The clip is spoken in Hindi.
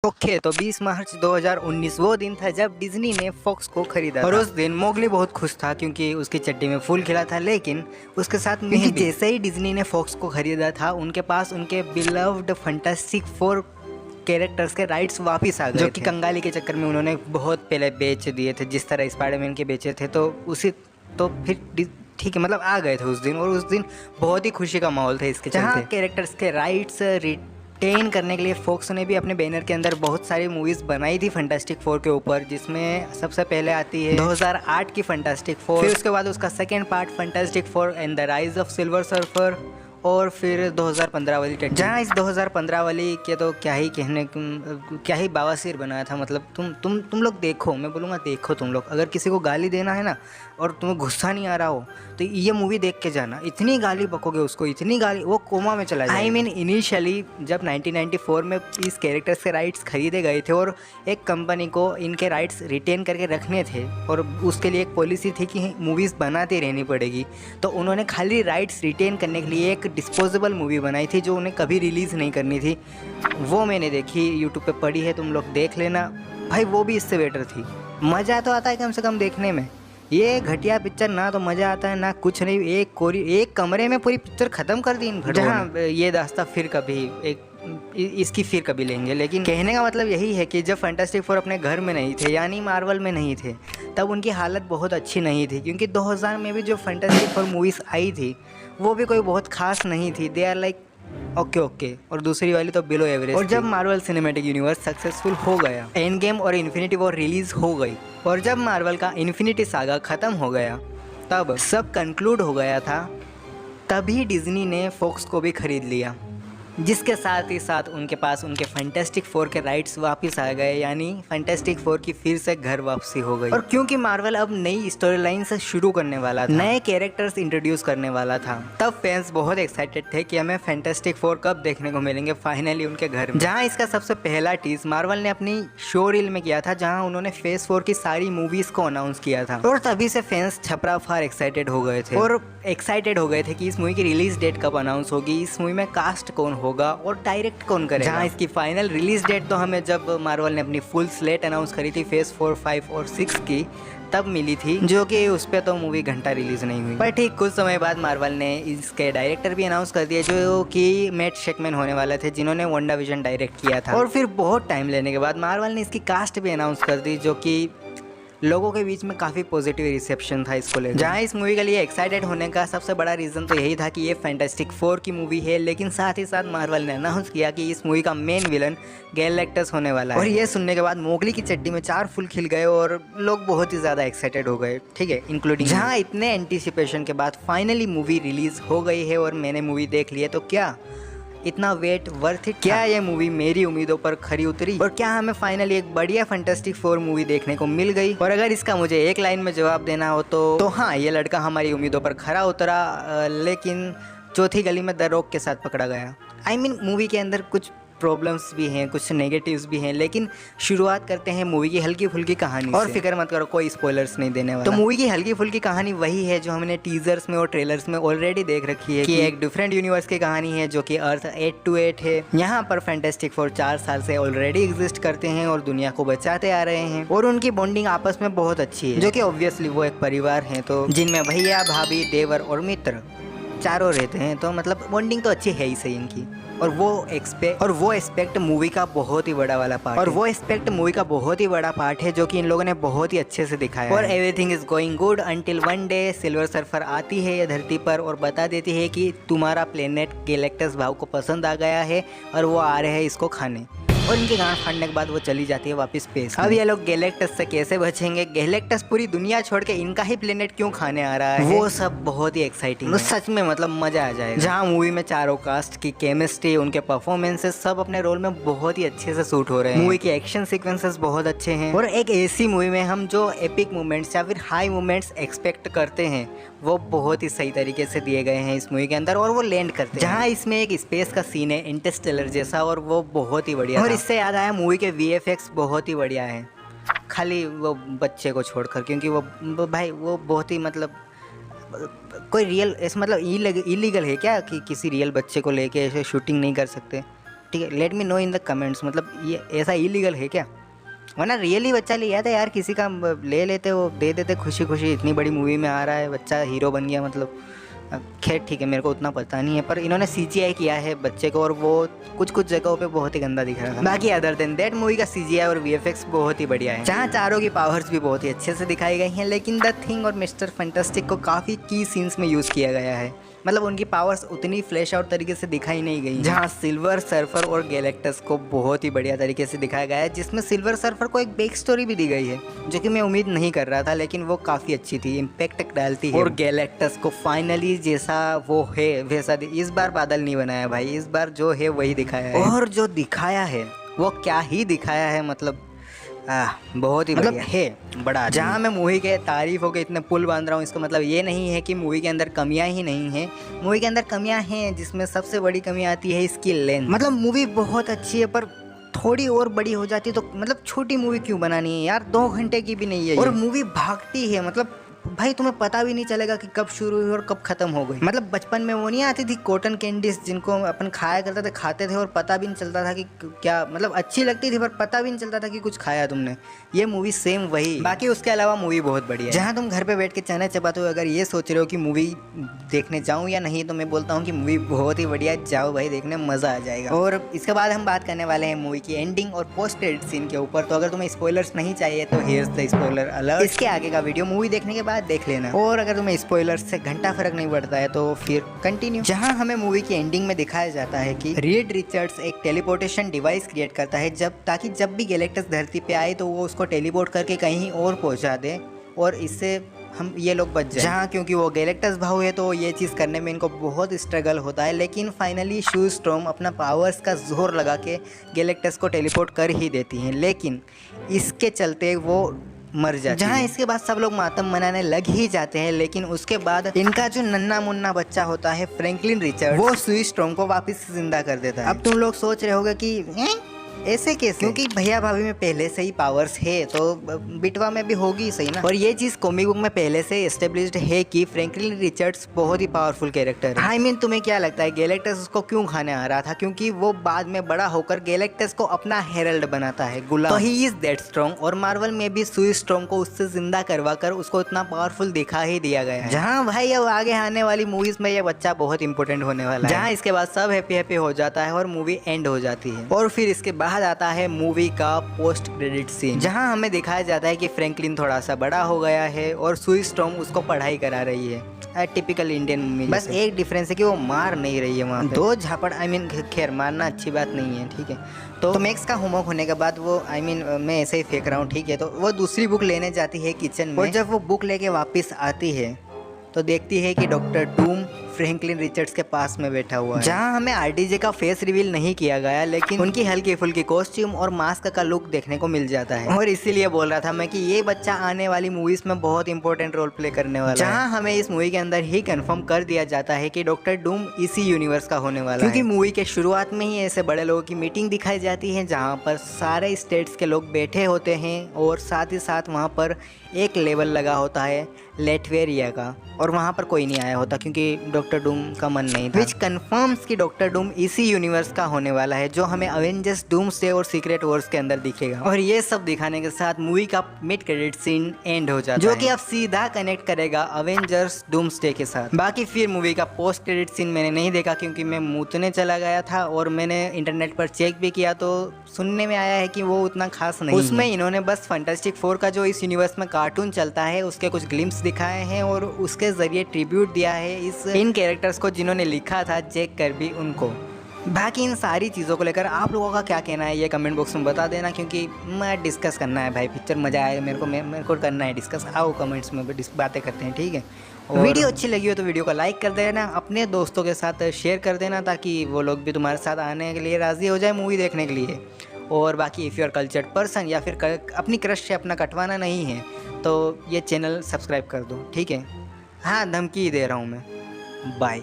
ओके तो 20 मार्च 2019 वो दिन था जब डिज्नी ने फॉक्स को खरीदा और उस दिन मोगली बहुत खुश था क्योंकि उसकी चड्डी में फूल खिला था। लेकिन उसके साथ में जैसे ही डिज्नी ने फॉक्स को खरीदा था उनके पास उनके बिलव्ड फैंटास्टिक फोर कैरेक्टर्स के राइट्स वापस आ गए जो कि कंगाली के चक्कर में उन्होंने बहुत पहले बेच दिए थे, जिस तरह स्पाइडरमैन के बेचे थे। तो उसी तो फिर ठीक है, मतलब आ गए थे उस दिन, और उस दिन बहुत ही खुशी का माहौल था इसके चलते। कैरेक्टर्स के राइट्स रिटेन करने के लिए फॉक्स ने भी अपने बैनर के अंदर बहुत सारी मूवीज़ बनाई थी फैंटास्टिक फोर के ऊपर, जिसमें सबसे पहले आती है 2008 की फैंटास्टिक फोर, फिर उसके बाद उसका second part fantastic four and the rise of silver surfer, और फिर 2015 वाली टेट, जहाँ इस 2015 वाली के तो क्या ही कहने, क्या ही बावासीर बनाया था। मतलब तुम लोग देखो, मैं बोलूँगा देखो तुम लोग, अगर किसी को गाली देना है ना और तुम्हें गुस्सा नहीं आ रहा हो तो ये मूवी देख के जाना। इतनी गाली बकोगे उसको, इतनी गाली वो कोमा में चला जाएगा। आई मीन इनिशियली जब 1994 में इस कैरेक्टर्स के राइट्स खरीदे गए थे और एक कंपनी को इनके राइट्स रिटेन करके रखने थे और उसके लिए एक पॉलिसी थी कि मूवीज़ बनाती रहनी पड़ेगी, तो उन्होंने खाली राइट्स रिटेन करने के लिए एक डिस्पोजेबल मूवी बनाई थी जो उन्हें कभी रिलीज़ नहीं करनी थी। वो मैंने देखी, यूट्यूब पे पड़ी है, तुम लोग देख लेना भाई। वो भी इससे बेटर थी। मज़ा तो आता है कम से कम देखने में। ये घटिया पिक्चर ना तो मज़ा आता है ना कुछ नहीं। एक कमरे में पूरी पिक्चर ख़त्म कर दी इन घटिया। जहाँ ये दास्ता फिर कभी इसकी फिर कभी लेंगे। लेकिन कहने का मतलब यही है कि जब फैंटास्टिक फोर अपने घर में नहीं थे, यानी मार्वल में नहीं थे, तब उनकी हालत बहुत अच्छी नहीं थी, क्योंकि 2000 में भी जो फैंटास्टिक फोर मूवीज़ आई थी वो भी कोई बहुत खास नहीं थी। दे आर लाइक ओके, और दूसरी वाली तो बिलो एवरेज। और जब मार्वल सिनेमैटिक यूनिवर्स सक्सेसफुल हो गया, एंड गेम और इन्फिनिटी वॉर रिलीज हो गई, और जब मार्वल का इन्फिनिटी सागा ख़त्म हो गया, तब सब कंक्लूड हो गया था, तभी डिज्नी ने फॉक्स को भी खरीद लिया, जिसके साथ ही साथ उनके पास उनके फैंटास्टिक फोर के राइट्स वापस आ गए, यानी फैंटास्टिक फोर की फिर से घर वापसी हो गई। और क्योंकि मार्वल अब नई स्टोरी लाइन से शुरू करने वाला था, नए कैरेक्टर्स इंट्रोड्यूस करने वाला था, तब फैंस बहुत एक्साइटेड थे कि हमें फैंटास्टिक फोर कब देखने को मिलेंगे फाइनली उनके घर में। जहां इसका सबसे पहला टीज मार्वल ने अपनी शो रील में किया था, जहां उन्होंने फेज 4 की सारी मूवीज को अनाउंस किया था, और तभी से फैंस छपरा फार एक्साइटेड हो गए थे, और एक्साइटेड हो गए थे कि इस मूवी की रिलीज डेट कब अनाउंस होगी, इस मूवी में कास्ट कौन होगा और डायरेक्ट कौन करेगा। जहां इसकी फाइनल रिलीज डेट तो हमें जब मार्वल ने अपनी फुल स्लेट अनाउंस करी थी फेज 4, 5 और 6 की, तब मिली थी, जो कि उस पर तो मूवी घंटा रिलीज नहीं हुई। पर ठीक कुछ समय बाद मार्वल ने इसके डायरेक्टर भी अनाउंस कर दिए, जो कि मैट शेकमैन होने वाले थे, जिन्होंने WandaVision डायरेक्ट किया था। और फिर बहुत टाइम लेने के बाद मार्वल ने इसकी कास्ट भी अनाउंस कर दी, जो कि लोगों के बीच में काफ़ी पॉजिटिव रिसेप्शन था इसको लेकर। जहाँ इस मूवी के लिए एक्साइटेड होने का सबसे बड़ा रीज़न तो यही था कि ये फैंटास्टिक फोर की मूवी है, लेकिन साथ ही साथ मार्वल ने अनाउंस किया कि इस मूवी का मेन विलन गैलेक्टस होने वाला है। और ये सुनने के बाद मोगली की चड्डी में 4 फूल खिल गए और लोग बहुत ही ज़्यादा एक्साइटेड हो गए, ठीक है, इंक्लूडिंग। जहाँ इतने एंटिसिपेशन के बाद फाइनली मूवी रिलीज़ हो गई है और मैंने मूवी देख ली है, तो क्या इतना वेट वर्थ इट? क्या ये मूवी मेरी उम्मीदों पर खरी उतरी, और क्या हमें फाइनली एक बढ़िया फैंटास्टिक फोर मूवी देखने को मिल गई? और अगर इसका मुझे एक लाइन में जवाब देना हो तो हाँ, ये लड़का हमारी उम्मीदों पर खरा उतरा, लेकिन चौथी गली में द रॉक के साथ पकड़ा गया। आई मीन मूवी के अंदर कुछ प्रॉब्लम्स भी हैं, कुछ नेगेटिव्स भी हैं, लेकिन शुरुआत करते हैं मूवी की हल्की फुल्की कहानी और फिक्र मत करो, कोई स्पॉयलर्स नहीं देने वाला। तो मूवी की हल्की फुल्की कहानी वही है जो हमने टीजर्स में और ट्रेलर्स में ऑलरेडी देख रखी है, कि एक डिफरेंट यूनिवर्स की कहानी है जो कि अर्थ 828 है। यहाँ पर फैंटास्टिक फोर 4 साल से ऑलरेडी एग्जिस्ट करते हैं और दुनिया को बचाते आ रहे हैं, और उनकी बॉन्डिंग आपस में बहुत अच्छी है, जो कि ऑब्वियसली वो एक परिवार है, तो जिनमें भैया, भाभी, देवर और मित्र चारों रहते हैं, तो मतलब बॉन्डिंग तो अच्छी है ही सही इनकी। और वो एस्पेक्ट मूवी का बहुत ही बड़ा वाला पार्ट है, जो कि इन लोगों ने बहुत ही अच्छे से दिखाया। और everything is going good until one day silver surfer आती है ये धरती पर और बता देती है कि तुम्हारा प्लेनेट गैलेक्टस भाव को पसंद आ गया है और वो आ रहे हैं इसको खाने, और इनके गांड फाड़ने के बाद वो चली जाती है वापस स्पेस। अब ये लोग गैलेक्टस से कैसे बचेंगे, गैलेक्टस पूरी दुनिया छोड़ के इनका ही प्लेनेट क्यों खाने आ रहा है, वो सब बहुत ही एक्साइटिंग है। सच में मतलब मजा आ जाएगा। जहाँ मूवी में चारों कास्ट की केमिस्ट्री, उनके परफॉर्मेंसेस सब अपने रोल में बहुत ही अच्छे से सूट हो रहे हैं। मूवी के एक्शन सीक्वेंसेस बहुत अच्छे हैं, और एक ऐसी मूवी में हम जो एपिक मूवमेंट्स या फिर हाई मूवमेंट्स एक्सपेक्ट करते हैं वो बहुत ही सही तरीके से दिए गए हैं इस मूवी के अंदर, और वो लैंड करते हैं। जहाँ इसमें एक स्पेस का सीन है इंटरस्टेलर जैसा, और वो बहुत ही बढ़िया। और इससे याद आया, मूवी के VFX बहुत ही बढ़िया है, खाली वो बच्चे को छोड़कर, क्योंकि वो भाई वो बहुत ही मतलब कोई रियल ऐसा मतलब इलीगल है क्या कि किसी रियल बच्चे को लेके ऐसे शूटिंग नहीं कर सकते? ठीक है, let me know in the comments, मतलब ये ऐसा इलीगल है क्या? वरना रियली बच्चा लिया था यार, किसी का ले लेते, वो दे देते खुशी खुशी, इतनी बड़ी मूवी में आ रहा है बच्चा, हीरो बन गया मतलब। खैर ठीक है, मेरे को उतना पता नहीं है, पर इन्होंने CGI किया है बच्चे को और वो कुछ कुछ जगहों पे बहुत ही गंदा दिख रहा था। बाकी अदर देन दैट मूवी का CGI और VFX बहुत ही बढ़िया है, जहाँ चारों की पावर्स भी बहुत ही अच्छे से दिखाई गई हैं। लेकिन द थिंग और मिस्टर फैंटास्टिक को काफ़ी की सीन्स में यूज़ किया गया है, मतलब उनकी पावर्स उतनी फ्लैश आउट तरीके से दिखाई नहीं गई। जहाँ सिल्वर सर्फर और गैलेक्टस को बहुत ही बढ़िया तरीके से दिखाया गया है, जिसमें सिल्वर सर्फर को एक बैक स्टोरी भी दी गई है जो कि मैं उम्मीद नहीं कर रहा था, लेकिन वो काफ़ी अच्छी थी, इम्पैक्ट डालती है। और गैलेक्टस को फाइनली जैसा वो है वैसा इस बार बादल नहीं बनाया भाई, इस बार जो है वही दिखाया है। और जो दिखाया है वो क्या ही दिखाया है, मतलब बहुत ही मतलब है बड़ा। जहाँ मैं मूवी के तारीफों के इतने पुल बांध रहा हूँ, इसका मतलब ये नहीं है कि मूवी के अंदर कमियां ही नहीं हैं, मूवी के अंदर कमियां हैं, जिसमें सबसे बड़ी कमी आती है इसकी लेंथ। मतलब मूवी बहुत अच्छी है, पर थोड़ी और बड़ी हो जाती तो, मतलब छोटी मूवी क्यों बनानी है यार, 2 घंटे की भी नहीं है और मूवी भागती है, मतलब भाई तुम्हें पता भी नहीं चलेगा कि कब शुरू हुई और कब खत्म हो गई। मतलब बचपन में वो नहीं आती थी कॉटन कैंडीज, जिनको अपन खाया करते थे, खाते थे और पता भी नहीं चलता था कि क्या, मतलब अच्छी लगती थी पर पता भी नहीं चलता था कि कुछ खाया तुमने। ये मूवी सेम वही। बाकी उसके अलावा मूवी बहुत बढ़िया है। जहाँ तुम घर पे बैठ के चना चबाते हो, अगर ये सोच रहे हो कि मूवी देखने जाऊँ या नहीं, तो मैं बोलता हूँ कि मूवी बहुत ही बढ़िया, जाओ भाई देखने, मजा आ जाएगा। और इसके बाद हम बात करने वाले हैं मूवी की एंडिंग और पोस्ट क्रेडिट सीन के ऊपर। तो अगर तुम्हें स्पॉयलर्स नहीं चाहिए तो हियर्स द स्पॉइलर अलर्ट। इसके आगे का वीडियो मूवी देखने के बाद देख लेना, और अगर तुम्हें स्पॉयलर्स से घंटा फर्क नहीं पड़ता है तो फिर कंटिन्यू। जहां हमें मूवी की एंडिंग में दिखाया जाता है कि रीड रिचर्ड्स एक टेलीपोर्टेशन डिवाइस क्रिएट करता है, ताकि जब भी गैलेक्टस धरती पे आए तो वो उसको टेलीपोर्ट करके कहीं और पहुंचा दे और इससे हम ये लोग बच जाए। जहाँ क्योंकि वो गैलेक्टस भाऊ है तो ये चीज़ करने में इनको बहुत स्ट्रगल होता है, लेकिन फाइनली शू स्टॉर्म अपना पावर्स का जोर लगा के गैलेक्टस को टेलीपोर्ट कर ही देती हैं, लेकिन इसके चलते वो मर जाती है। जहाँ इसके बाद सब लोग मातम मनाने लग ही जाते हैं, लेकिन उसके बाद इनका जो नन्ना मुन्ना बच्चा होता है फ्रैंकलिन रिचर्ड्स, वो सू स्टॉर्म को वापस जिंदा कर देता है। अब तुम लोग सोच रहे होगे कि ऐसे कैसे, क्योंकि भैया भाभी में पहले से ही पावर्स है तो बिटवा में भी होगी सही ना। और ये चीज कॉमिक बुक में पहले से एस्टेब्लिश्ड है कि फ्रैंकलिन रिचर्ड्स बहुत ही पावरफुल कैरेक्टर है। आई मीन तुम्हें क्या लगता है गैलेक्टस उसको क्यों खाने आ रहा था? क्योंकि वो बाद में बड़ा होकर गैलेक्टस को अपना हेरल्ड बनाता है, गुलाम। तो ही इज दैट स्ट्रॉन्ग, और मार्वल में भी सू स्टॉर्म को उससे जिंदा करवा कर उसको इतना पावरफुल दिखा ही दिया गया है। जहाँ भाई अब आगे आने वाली मूवीज में ये बच्चा बहुत इंपॉर्टेंट होने वाला है, जहाँ इसके बाद सब हैप्पी हैप्पी हो जाता है और मूवी एंड हो जाती है। और फिर इसके बाद आता है मूवी का पोस्ट क्रेडिट सीन, जहां हमें दिखाया जाता है कि फ्रैंकलिन थोड़ा सा बड़ा हो गया है और सू स्टॉर्म उसको पढ़ाई करा रही है, टिपिकल इंडियन मूवी। बस एक डिफरेंस है कि वो मार नहीं रही है वहाँ पे। 2 झापड़, आई मीन खैर मारना अच्छी बात नहीं है, ठीक है। तो मैक्स का होमवर्क होने के बाद वो, आई मीन मैं ऐसे ही फेंक रहा हूँ, ठीक है, तो वो दूसरी बुक लेने जाती है किचन में, और जब वो बुक लेके वापस आती है तो देखती है कि डॉक्टर डूम फ्रैंकलिन रिचर्ड्स के पास में बैठा हुआ है। जहां हमें आरडीजे का फेस रिवील नहीं किया गया, लेकिन उनकी हल्की फुल्की कॉस्ट्यूम और मास्क का लुक देखने को मिल जाता है। और इसीलिए बोल रहा था मैं कि ये बच्चा आने वाली मूवीज में बहुत इंपॉर्टेंट रोल प्ले करने वाला है। जहां हमें इस मूवी के अंदर ही कंफर्म कर दिया जाता है कि डॉक्टर डूम इसी यूनिवर्स का होने वाला है, क्योंकि मूवी के शुरुआत में ही ऐसे बड़े लोगों की मीटिंग दिखाई जाती है जहाँ पर सारे स्टेट्स के लोग बैठे होते हैं, और साथ ही साथ वहाँ पर एक लेवल लगा होता है लेटवेरिया का, और वहाँ पर कोई नहीं आया होता क्योंकि डॉक्टर डूम का मन नहीं था। विच कन्फर्म्स कि डॉक्टर डूम इसी यूनिवर्स का होने वाला है, जो हमें अवेंजर्स डूम्सडे और सीक्रेट वॉर्स के अंदर दिखेगा। और ये सब दिखाने के साथ मूवी का मिड क्रेडिट सीन एंड हो जाता है, जो कि अब सीधा कनेक्ट करेगा अवेंजर्स डूम्सडे के साथ। बाकी फिर मूवी का पोस्ट क्रेडिट सीन मैंने नहीं देखा क्योंकि मैं मूतने चला गया था, और मैंने इंटरनेट पर चेक भी किया तो सुनने में आया है कि वो उतना खास नहीं। उसमें इन्होंने बस फैंटास्टिक 4 का जो इस यूनिवर्स में कार्टून चलता है उसके कुछ ग्लिम्स दिखाए हैं, और उसके जरिए ट्रिब्यूट दिया है इन कैरेक्टर्स को जिन्होंने लिखा था, जैक कर्बी उनको। बाकी इन सारी चीज़ों को लेकर आप लोगों का क्या कहना है ये कमेंट बॉक्स में बता देना, क्योंकि मैं डिस्कस करना है भाई, पिक्चर मज़ा आएगा मेरे को करना है डिस्कस। आओ कमेंट्स में बातें करते हैं, ठीक है। और वीडियो अच्छी लगी हो तो वीडियो को लाइक कर देना, अपने दोस्तों के साथ शेयर कर देना, ताकि वो लोग भी तुम्हारे साथ आने के लिए राज़ी हो जाए मूवी देखने के लिए। और बाकी if you are cultured person या फिर अपनी क्रश से अपना कटवाना नहीं है तो ये चैनल सब्सक्राइब कर दो, ठीक है। हाँ, धमकी ही दे रहा हूँ मैं। बाय।